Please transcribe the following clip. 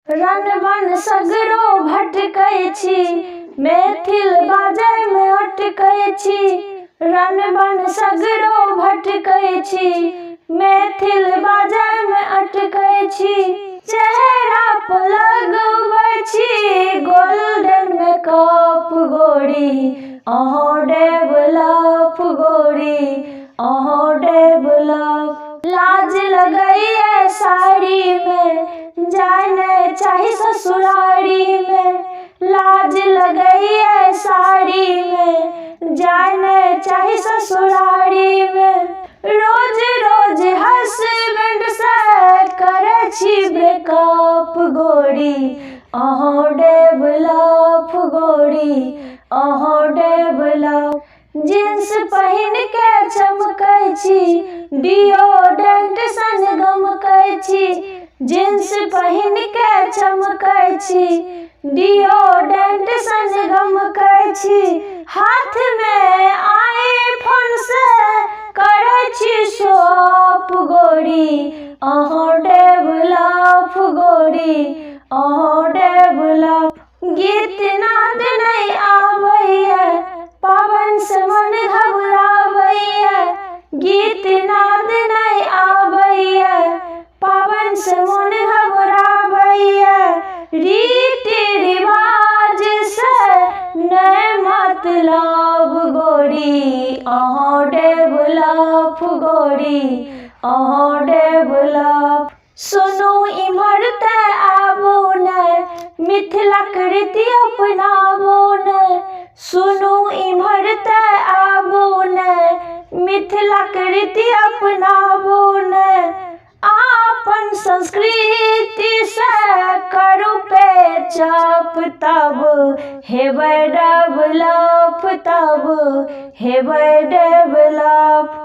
Run बन सगरो भटकै छी, मैथिल बाजै में अटकै छी। रन बन सगरो भटकै छी, मैथिल बाजै में अटकै छी। चेहरा पर लगबै छी गोल्डन मेकअप गोरी, अहाँ डेवलप गोरी, अहाँ डेवलप। लाज लगैए साड़ी में, जाय नहीं चाही ससुरारी में। लाज लगैए साड़ी में, जाय नहीं चाही ससुरारी में। रोज रोज हसबैंड से करे छी ब्रेकअप गोरी, अहाँ डेवलप गोरी, अहाँ डेवलप। जींस पहिन के चमकै छी, डिओड्रेंट सन गमकै छी। जींस पहिन के चमकै छी, डिओड्रेंट सन गमकै छी। हाथ में आईफोन से करै छी शॉप गोरी, अहाँ डेवलप गोरी, अहाँ डेवलप। गीत नाद नहीं आबैए, पाबन से मन घबराबैए। गीत नाद नहीं आबैए, पाबन से मन घबराबैए। रीति रिवाज से नहीं मतलब गोरी, अहाँ डेवलप गोरी, अहाँ डेवलप। सुनू इम्हर ते आबू ने, मिथिलाक रीति अपनाबू ने। सुनू इम्हर ते आबू ने, मिथिलाक रीति अपनाबू ने। आपन संस्कृति से करू पेचअप, तब हेबै डेवलप, तब हेबै डेवलप।